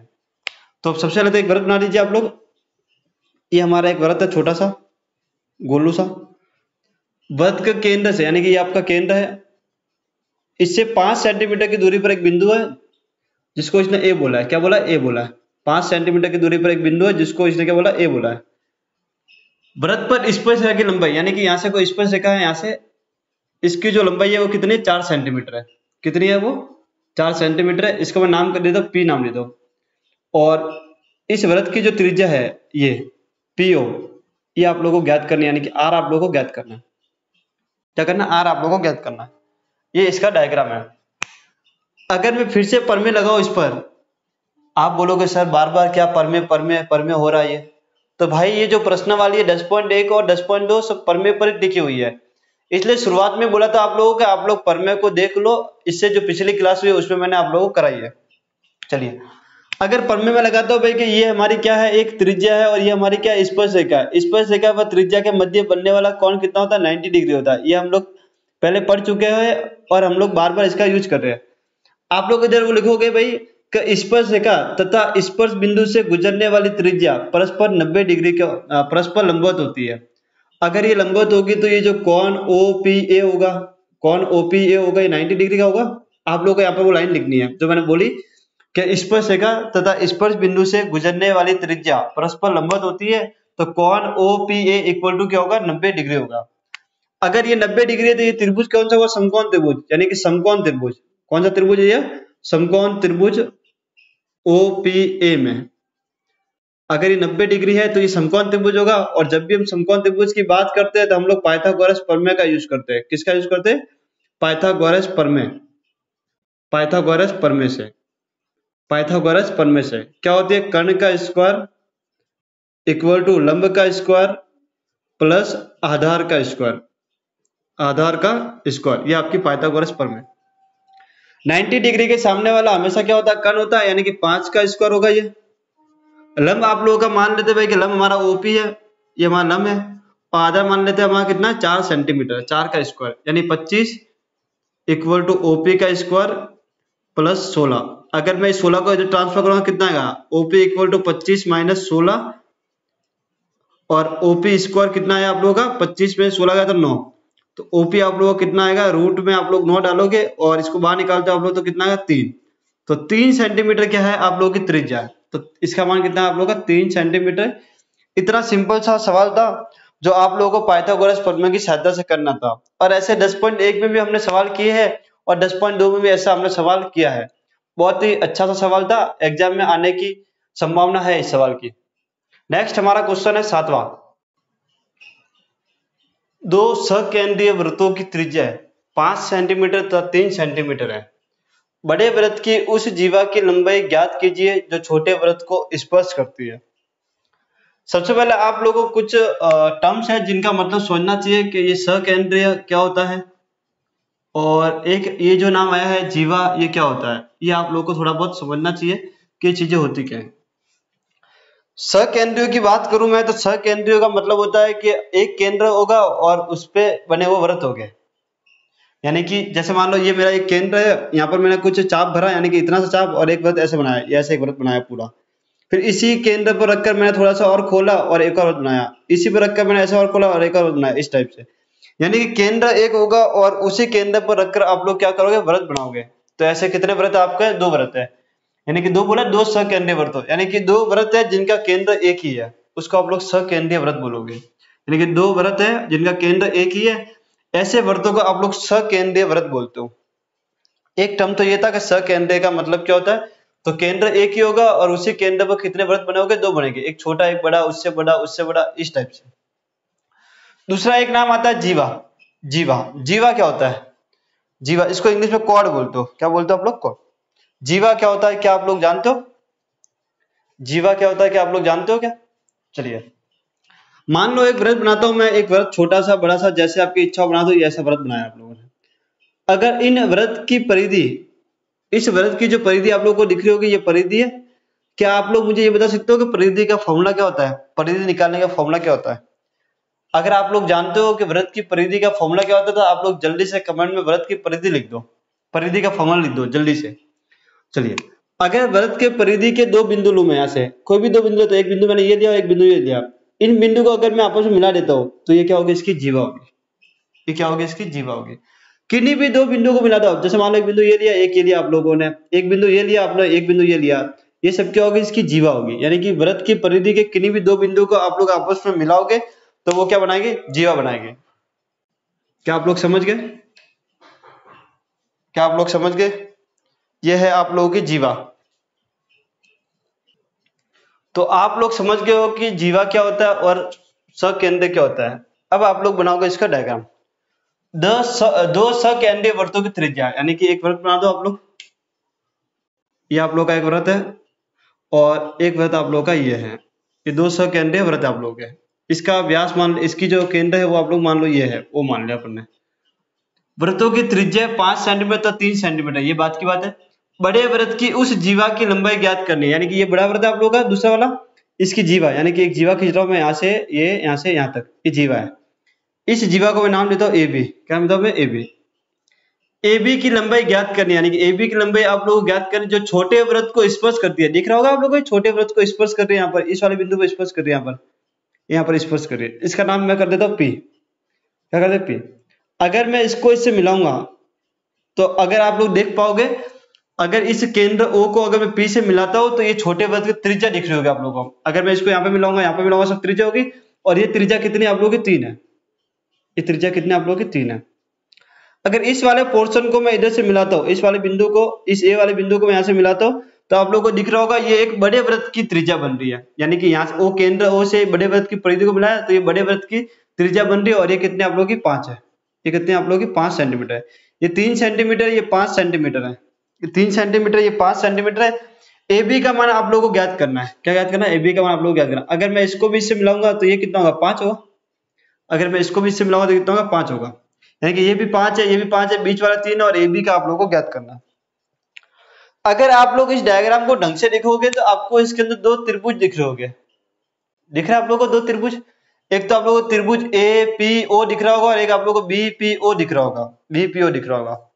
तो सबसे पहले तो एक वृत्त बना लीजिए आप लोग। ये हमारा एक वृत्त है, छोटा सा गोलू सा। वृत्त के केंद्र से, यानी कि ये आपका केंद्र है, इससे 5 सेंटीमीटर की दूरी पर एक बिंदु है जिसको इसने ए बोला है। क्या बोला है? ए बोला है। 5 सेंटीमीटर की दूरी पर एक बिंदु है जिसको इसने क्या बोला? ए बोला है। वृत्त पर स्पर्श रेखा की लंबाई, यानी कि यहाँ से कोई स्पर्श रेखा है, यहाँ से इसकी जो लंबाई है वो कितनी? 4 सेंटीमीटर है। कितनी है वो? 4 सेंटीमीटर है। इसका मैं नाम कर देता हूँ, पी नाम ले दो। और इस वृत्त की जो त्रिज्या है ये पीओ, ये आप लोगों को ज्ञात करनी है, यानी कि आर आप लोगों को ज्ञात करना है। क्या करना है? आर आप लोगों को ज्ञात करना है। ये इसका डायग्राम है। अगर मैं फिर से परमे लगाऊं इस पर, आप बोलोगे सर बार बार क्या परमे परमे परमे हो रहा है ये? तो भाई ये जो प्रश्न वाली है 10.1 और 10.2 सब परमे पर लिखी हुई है। इसलिए शुरुआत में बोला था आप लोगों को आप लोग परमे को देख लो, इससे जो पिछली क्लास हुई उसमें मैंने आप लोगों को कराई है। चलिए, अगर परमे में लगाता हूं भाई कि ये हमारी क्या है? एक त्रिज्या है और ये हमारी क्या? स्पर्श रेखा है। स्पर्श रेखा व त्रिज्या के मध्य बनने वाला कोण कितना होता है? 90 डिग्री होता है। ये हम लोग पहले पढ़ चुके हैं और हम लोग बार बार इसका यूज कर रहे हैं। आप लोग इधर वो लिखोगे भाई कि स्पर्श रेखा तथा स्पर्श बिंदु से गुजरने वाली त्रिज्या परस्पर 90 डिग्री के परस्पर लंबवत होती है। अगर ये लंबवत होगी तो ये जो कोण OPA होगा, कोण OPA होगा, ये 90 डिग्री का होगा। आप लोग को यहाँ पर वो लाइन लिखनी है जो मैंने बोली कि स्पर्श रेखा तथा स्पर्श बिंदु से गुजरने वाली त्रिज्या परस्पर लंबवत होती है, तो कोण OPA इक्वल टू क्या होगा? 90 डिग्री होगा। अगर ये 90 डिग्री है तो ये त्रिभुज कौन सा हुआ? समकोण त्रिभुज, यानी कि समकोण त्रिभुज। कौन सा त्रिभुज है ये? समकोण त्रिभुज OPA में। अगर ये 90 डिग्री है तो ये समकोण त्रिभुज होगा। और जब भी हम समकोण त्रिभुज की बात करते हैं तो हम लोग पाइथागोरस प्रमेय का यूज करते हैं। किसका यूज करते हैं? पाइथागोरस प्रमेय। पाइथागोरस प्रमेय से, पाइथागोरस प्रमेय से क्या होती है? कर्ण का स्क्वायर इक्वल टू लंब का स्क्वायर प्लस आधार का स्क्वायर, आधार का स्क्वायर। ये आपकी पाइथागोरस प्रमेय। 90 डिग्री के सामने वाला हमेशा क्या होता है? कर्ण होता है, यानी कि 5 का स्क्वायर होगा। ये लंब आप लोगों का मान लेते भाई कि लंब हमारा OP है, ये हमारा लंब है, और आधार मान लेते हैं हमारा कितना? 4 सेंटीमीटर, 4 का स्क्वायर यानी 25 इक्वल टू OP का स्क्वायर प्लस 16। अगर मैं 16 को इधर ट्रांसफर करूंगा कितना आएगा? OP इक्वल टू 25 माइनस 16, और OP स्क्वायर कितना है आप लोगों का? 25 में 16 गया तो 9, तो OP आप लोगों को कितना आएगा? रूट में आप लोग 9 डालोगे और इसको बाहर निकालते हो आप लोग तो कितना आएगा? 3। तो 3 सेंटीमीटर क्या है आप लोगों की त्रिज्या है, तो इसका मान कितना है आप लोगों का? 3 सेंटीमीटर। इतना सिंपल सा सवाल था जो आप लोगों को पाइथागोरस प्रमेय की सहायता से करना था। और ऐसे 10.1 में भी हमने सवाल किए हैं और 10.2 में भी ऐसा हमने सवाल किया है। बहुत ही अच्छा सा सवाल था, एग्जाम में आने की संभावना है इस सवाल की। नेक्स्ट हमारा क्वेश्चन है 7वां। दो सकेंद्रीय वृत्तों की त्रिज्या 5 सेंटीमीटर तथा 3 सेंटीमीटर है। बड़े वृत्त की उस जीवा की लंबाई ज्ञात कीजिए जो छोटे वृत्त को स्पर्श करती है। सबसे पहले आप लोगों को कुछ टर्म्स है जिनका मतलब समझना चाहिए कि ये सकेंद्रीय क्या होता है, और एक ये जो नाम आया है जीवा, ये क्या होता है। ये आप लोगों को थोड़ा बहुत समझना चाहिए कि ये चीजें होती क्या है। सकेंद्रियों की बात करूं मैं तो सकेंद्रियों का मतलब होता है कि एक केंद्र होगा और उस पे बने हुए वृत्त हो गए। यानी कि जैसे मान लो ये मेरा एक केंद्र है, यहाँ पर मैंने कुछ चाप भरा, यानी कि इतना सा चाप और एक वृत्त ऐसे बनाया, ऐसे एक वृत्त बनाया पूरा। फिर इसी केंद्र पर रखकर मैंने थोड़ा सा और खोला और एक और वृत्त बनाया, इसी पर रखकर मैंने ऐसा और खोला और एक और वृत्त बनाया, इस टाइप से। यानी कि केंद्र एक होगा और उसी केंद्र पर रखकर आप लोग क्या करोगे? वृत्त बनाओगे। तो ऐसे कितने वृत्त आपके? 2 वृत्त है, यानी कि 2 बोला 2 सकेंद्रीय वृत्त, यानी कि 2 वृत्त है जिनका केंद्र एक ही है, उसको आप लोग सकेंद्रीय वृत्त बोलोगे। यानी कि 2 वृत्त है जिनका केंद्र एक ही है, ऐसे वृत्तों को आप लोग सकेंद्रीय वृत्त बोलते हो। एक टर्म तो ये था कि सकेंद्रीय का मतलब क्या होता है, तो केंद्र एक ही होगा और उसी केंद्र पर कितने वृत्त बने होंगे? 2 बनेंगे, एक छोटा एक बड़ा, उससे बड़ा उससे बड़ा, इस टाइप से। दूसरा एक नाम आता है जीवा। जीवा, जीवा क्या होता है? जीवा, इसको इंग्लिश में कॉर्ड बोलते हो। क्या बोलते हो आप लोग? कॉर्ड। जीवा क्या होता है, क्या आप लोग जानते हो? जीवा क्या होता है, क्या आप लोग जानते हो क्या? चलिए, मान लो एक वृत्त बनाता हूं मैं, एक वृत्त छोटा सा बड़ा सा, जैसे आपकी इच्छा बना दो, ऐसा वृत्त बनाया आप लोगों ने। अगर इन वृत्त की परिधि, इस वृत्त की जो परिधि आप लोगों को दिख रही होगी, ये परिधि है। क्या आप लोग मुझे ये बता सकते हो कि परिधि का फॉर्मूला क्या होता है? परिधि निकालने का फॉर्मूला क्या होता है? अगर आप लोग जानते हो कि वृत्त की परिधि का फॉर्मूला क्या होता है तो आप लोग जल्दी से कमेंट में वृत्त की परिधि लिख दो, परिधि का फॉर्मूला लिख दो जल्दी से। चलिए, अगर वृत्त के परिधि के दो बिंदु लूं मैं, यहाँ से कोई भी दो बिंदु, तो एक बिंदु मैंने ये लिया और एक बिंदु ये लिया, इन बिंदु को अगर मैं आपस में मिला देता हूँ तो ये क्या होगी, इसकी जीवा होगी। ये क्या होगी, इसकी जीवा होगी। किन्हीं भी दो बिंदु को मिलाता हूं, जैसे मान लो एक बिंदु ये लिया, एक ये लिया आप लोगों ने, एक बिंदु ये लिया आपने, एक बिंदु ये लिया, ये सब क्या होगी, इसकी जीवा होगी। यानी कि वृत्त की परिधि के किन्हीं भी दो बिंदु को आप लोग आपस में मिलाओगे तो वो क्या बनाएंगे, जीवा बनाएंगे। क्या आप लोग समझ गए? क्या आप लोग समझ गए? ये है आप लोगों की जीवा। तो आप लोग समझ गए हो कि जीवा क्या होता है और सकेंद्र क्या होता है। अब आप लोग बनाओगे इसका डायग्राम। दो सकेंद्रीय वृत्तों की त्रिज्या, यानी कि एक वृत्त बना दो आप लोग, ये आप लोग का एक वृत्त है और एक वृत्त आप लोग का ये है, ये दो सकेंद्रीय वृत्त आप लोग है। इसका व्यास मान, इसकी जो केंद्र है वो आप लोग मान लो ये है, वो मान लिया अपन ने। वृत्तों की त्रिज्या 5 सेंटीमीटर 3 सेंटीमीटर, ये बात की बात है। बड़े वृत्त की उस जीवा की लंबाई ज्ञात करनी है, यानी कि ये बड़ा वृत्त है आप लोग का, दूसरा वाला इसकी जीवा, यानी कि एक जीवा खींच रहा हूं मैं यहाँ से यहाँ तक, ये जीवा है। इस जीवा को मैं नाम देता हूँ ए बी। क्या मतलब मैं ए बी, ए बी की लंबाई ज्ञात करनी है, यानी कि ए बी की लंबाई आप लोग ज्ञात करनी जो छोटे वृत्त को स्पर्श करती है। दिख रहा होगा आप लोगों को, छोटे वृत्त को स्पर्श कर रही है, यहाँ पर इस वाले बिंदु को स्पर्श कर रही है, यहाँ पर स्पर्श कर रही है। इसका नाम मैं कर देता हूँ पी। क्या कर देते, पी। अगर मैं इसको इससे मिलाऊंगा तो अगर आप लोग देख पाओगे, अगर इस केंद्र O को अगर मैं P से मिलाता हूं तो ये छोटे वृत्त की त्रिज्या दिख रही होगी आप लोगों को। अगर मैं इसको यहाँ पे मिलाऊंगा, यहाँ पे मिलाऊंगा, सब त्रिज्या होगी। और ये त्रिज्या कितनी आप लोगों की 3 है। ये त्रिज्या कितनी आप लोगों की 3 है। अगर इस वाले पोर्शन को मैं इधर से मिलाता हूँ, इस वाले बिंदु को, इस ए वाले बिंदु को मैं यहाँ से मिलाता हूँ, तो आप लोगों को दिख रहा होगा ये एक बड़े वृत्त की त्रिज्या बन रही है। यानी कि यहाँ से O केंद्र O से बड़े वृत्त की परिधि को मिलाया तो ये बड़े वृत्त की त्रिज्या बन रही है। और ये कितने आप लोगों की 5 है। ये कितने आप लोगों की 5 सेंटीमीटर है। ये 3 सेंटीमीटर, ये 5 सेंटीमीटर है। 3 सेंटीमीटर, ये 5 सेंटीमीटर है। ए बी का मान आप लोगों को ज्ञात करना है। क्या ज्ञात करना है? ए बी का मान आप लोगों को ज्ञात करना है। अगर मैं इसको भी इससे मिलाऊंगा तो ये कितना होगा, 5 होगा। अगर मैं इसको भी इससे मिलाऊंगा तो कितना होगा, 5 होगा। यानी कि ये भी 5 है, ये भी 5 है, बीच वाला 3 है, और ए बी का आप लोगों को ज्ञात करना है। अगर आप लोग इस डायग्राम को ढंग से देखोगे तो आपको इसके अंदर दो त्रिभुज दिख रहे होंगे। दिख रहा है आप लोगों को दो त्रिभुज। एक तो आप लोगों को त्रिभुज ए पी ओ दिख रहा होगा और एक आप लोगों को बी पी ओ दिख रहा होगा, बी पी ओ दिख रहा होगा।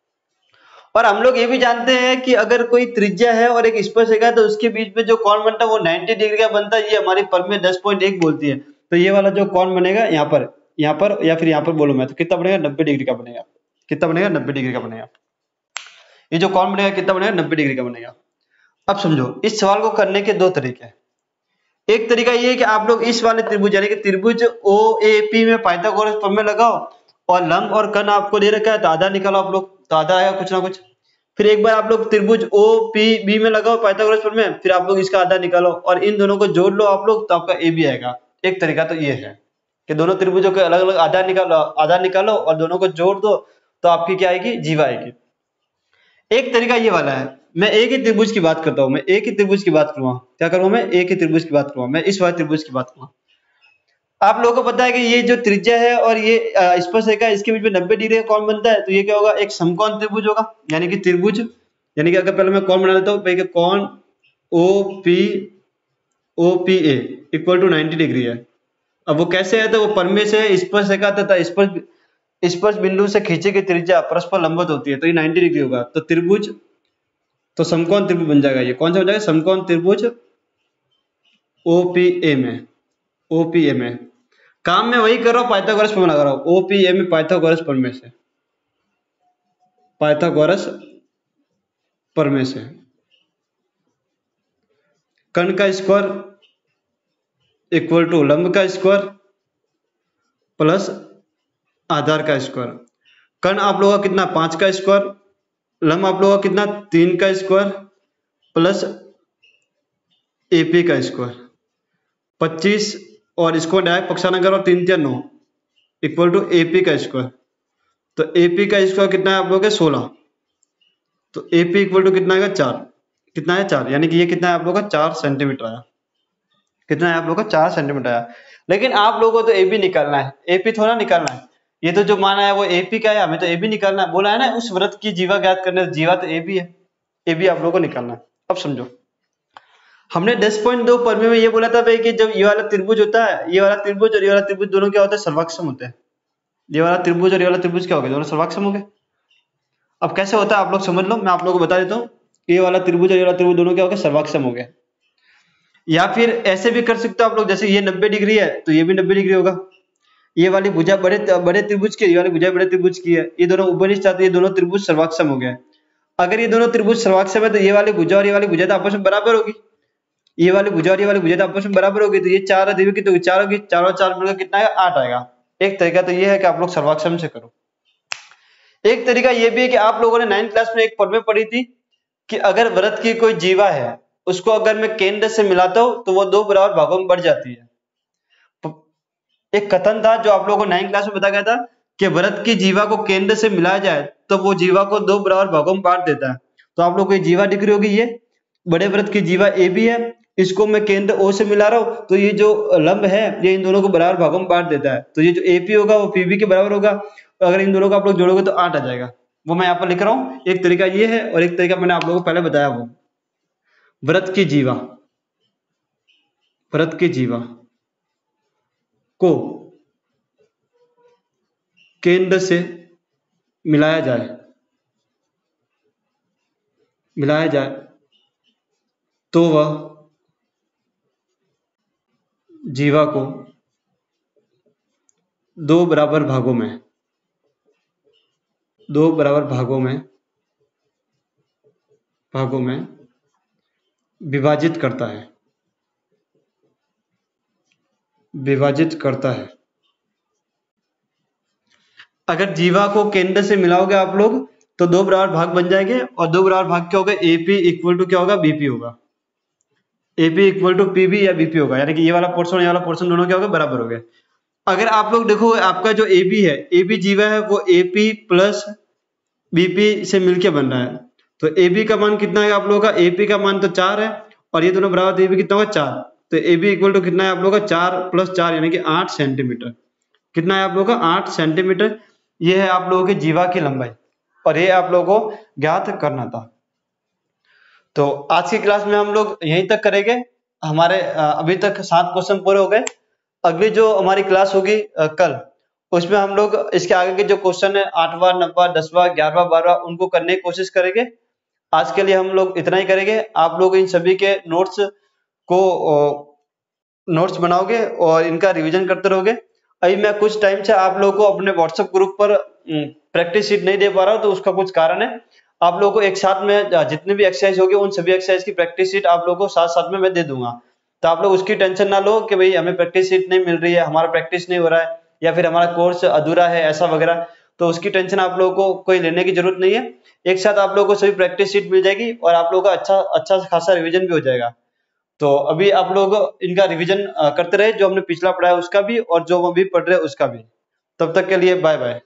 और हम लोग ये भी जानते हैं कि अगर कोई त्रिज्या है और एक स्पर्शरेखा है तो उसके बीच में जो कोण बनता है वो 90 डिग्री का बनता है। ये हमारी परमेय 10.1 बोलती है। तो ये वाला जो कोण बनेगा यहाँ पर या फिर यहाँ पर बोलूं मैं, तो कितना बनेगा, 90 डिग्री का बनेगा। कितना बनेगा, 90 डिग्री का बनेगा। ये जो कोण बनेगा कितना बनेगा, 90 डिग्री का बनेगा। अब समझो, इस सवाल को करने के दो तरीके हैं। एक तरीका ये है कि आप लोग इस वाले त्रिभुज यानी कि त्रिभुज ओ ए पी में पाइथागोरस प्रमेय लगाओ और लंब और कर्ण आपको दे रखा है तो आधा निकालो आप लोग, तो आधा आएगा कुछ ना कुछ। फिर एक बार आप लोग त्रिभुज ओ पी बी में लगाओ पाइथागोरस प्रमेय, फिर आप लोग इसका आधा निकालो और इन दोनों को जोड़ लो आप लोग, तो आपका ए बी आएगा। एक तरीका तो ये है कि दोनों त्रिभुजों के अलग अलग आधा निकालो और दोनों को जोड़ दो तो आपकी क्या आएगी, जीवा आएगी। एक तरीका ये वाला है। मैं एक ही त्रिभुज की बात करता हूं, मैं एक ही त्रिभुज की बात करूंगा। क्या करूंगा, मैं एक ही त्रिभुज की बात करूंगा। मैं इस वाले त्रिभुज की बात करूंगा। आप लोगों को पता है कि ये जो त्रिज्या है और ये स्पर्शरेखा, इसके बीच में 90 डिग्री का कोण बनता है। तो ये क्या होगा, एक समकोण त्रिभुज होगा। यानी कि त्रिभुज, यानी कि अगर पहले मैं कोण बना लेता हूं, भाई कोण O P A equal to 90 degree है। अब वो कैसे है, तो वो परमेय से स्पर्शरेखा तथा स्पर्श बिंदु से खींची गई त्रिज्या परस्पर लंबवत होती है, तो ये 90 डिग्री होगा। तो त्रिभुज, तो समकोण त्रिभुज बन जाएगा। ये कौन सा बन जाएगा, समकोण त्रिभुज ओपीए में। ओपीए में काम मैं वही कर रहा हूं, पाइथागोरस प्रमेय लगा रहा हूं। ओपीए में पाइथागोरस प्रमेय से, पाइथागोरस प्रमेय से कर्ण का स्क्वायर इक्वल टू लंब का स्क्वायर प्लस आधार का स्क्वायर। कर्ण आप लोगों का कितना, 5 का स्क्वायर, लंब आप लोगों का कितना, 3 का स्क्वायर प्लस एपी का स्क्वायर 25, और इसको डायरेक्ट पक्षाना करो, 3 × 9 इक्वल टू एपी का स्क्वायर। तो एपी का स्क्वायर कितना है आप लोगों के, 16। तो एपी इक्वल टू कितना आएगा, 4। कितना है, 4। यानी कि ये कितना है आप लोगों का, 4 सेंटीमीटर आया। कितना है आप लोगों का, 4 सेंटीमीटर आया। लेकिन आप लोगों को तो एबी निकालना है, एपी थोड़ा निकालना है। ये तो जो माना है वो एपी का है, हमें तो एबी निकालना है। बोला है ना उस वृत्त की जीवा ज्ञात करने, जीवा तो एबी है, एबी आप लोगों को निकालना है। अब समझो, हमने 10.2 परमेय में ये बोला था भाई कि जब ये वाला त्रिभुज होता है, ये वाला त्रिभुज और ये वाला त्रिभुज दोनों क्या होता है, सर्वाक्षम होते हैं। ये वाला त्रिभुज और ये वाला त्रिभुज क्या हो गया, दोनों सर्वाक्षम हो गए। अब कैसे होता है आप लोग समझ लो, मैं आप लोगों को बता देता हूँ। ये वाला त्रिभुज और ये वाला त्रिभुज दोनों क्या हो गया, सर्वाक्षम हो गया। या फिर ऐसे भी कर सकते हो आप लोग, जैसे ये 90 डिग्री है तो ये भी 90 डिग्री होगा। ये वाली भुजा बड़े बड़े त्रिभुज की, ये वाली भुजा बड़े त्रिभुज की है, ये दोनों उपनिष्ठ आते, ये दोनों त्रिभुज सर्वाक्षम हो गए। अगर ये दोनों त्रिभुज सर्वाक्षम है तो ये वाली भुजा और ये वाली भुजा तो आपस में बराबर होगी। ये वाली भुजा और ये वाली भुजा तो आपस में बराबर होगी, तो ये 4 अधिक की तो 4 होगी, 4 और 4 मिलकर कितना है, 8 आएगा। एक तरीका तो ये है कि आप लोग सर्वाक्षम से करो। एक तरीका ये भी है कि आप लोगों ने 9th क्लास में एक पद में पढ़ी थी कि अगर वृत्त की कोई जीवा है, उसको अगर मैं केंद्र से मिलाता हूं तो वो 2 बराबर भागों में बढ़ जाती है। एक कथन था जो आप लोगों को 9th क्लास में बताया गया था कि वृत्त की जीवा को केंद्र से मिलाया जाए तो वो जीवा को 2 बराबर भागों में बांट देता है। तो आप लोग को ये जीवा दिख रही होगी, ये बड़े वृत्त की जीवा ए बी है, इसको मैं केंद्र ओ से मिला रहा हूं तो ये जो लंब है ये इन दोनों को बराबर भागों में बांट देता है। तो ये जो एपी होगा वो पीबी के बराबर होगा, तो अगर इन दोनों को आप लोग जोड़ोगे तो 8 आ जाएगा। वो मैं यहाँ पर लिख रहा हूँ। एक तरीका ये है और एक तरीका मैंने आप लोगों को पहले बताया, वो वृत्त की जीवा, वृत्त की जीवा को केंद्र से मिलाया जाए तो वह जीवा को 2 बराबर भागों में विभाजित करता है। अगर जीवा को केंद्र से मिलाओगे आप लोग तो 2 बराबर भाग बन जाएंगे, और 2 बराबर भाग क्या होगा, एपी इक्वल टू क्या होगा, बीपी होगा। एपी इक्वल टू पीबी या बीपी होगा, यानी कि ये वाला पोर्शन ये वाला पोर्शन दोनों क्या होगा, बराबर हो गए। अगर आप लोग देखो आपका जो एबी है, एबी जीवा है, वो एपी प्लस बीपी से मिलके बन रहा है, तो एबी का मान कितना है आप लोगों का, एपी का मान तो 4 है और ये दोनों बराबर, तो एबी कितना होगा, 4। तो एबी इक्वल टू कितना है आप लोगों का, 4 प्लस 4 यानी कि 8 सेंटीमीटर। कितना है आप लोगों का, 8 सेंटीमीटर। ये है आप लोगों की जीवा की लंबाई, और ये आप लोगों को ज्ञात करना था। तो आज की क्लास में हम लोग यहीं तक करेंगे। हमारे अभी तक 7 क्वेश्चन पूरे हो गए। अगली जो हमारी क्लास होगी कल, उसमें हम लोग इसके आगे के जो क्वेश्चन है 8वां 9वां 10वां 11वां 12वां उनको करने की कोशिश करेंगे। आज के लिए हम लोग इतना ही करेंगे। आप लोग इन सभी के नोट्स बनाओगे और इनका रिवीजन करते रहोगे। अभी मैं कुछ टाइम से आप लोगों को अपने व्हाट्सएप ग्रुप पर प्रैक्टिस शीट नहीं दे पा रहा हूं, तो उसका कुछ कारण है। आप लोगों को एक साथ में जितने भी एक्सरसाइज होगी उन सभी एक्सरसाइज की प्रैक्टिस शीट आप लोगों को साथ साथ में मैं दे दूंगा। तो आप लोग उसकी टेंशन ना लो कि भाई हमें प्रैक्टिस शीट नहीं मिल रही है, हमारा प्रैक्टिस नहीं हो रहा है, या फिर हमारा कोर्स अधूरा है, ऐसा वगैरह। तो उसकी टेंशन आप लोगों को कोई लेने की जरूरत नहीं है। एक साथ आप लोगों को सभी प्रैक्टिस शीट मिल जाएगी और आप लोगों का अच्छा खासा रिवीजन भी हो जाएगा। तो अभी आप लोग इनका रिवीजन करते रहे, जो हमने पिछला पढ़ा है उसका भी और जो हम अभी पढ़ रहे हैं उसका भी। तब तक के लिए बाय बाय।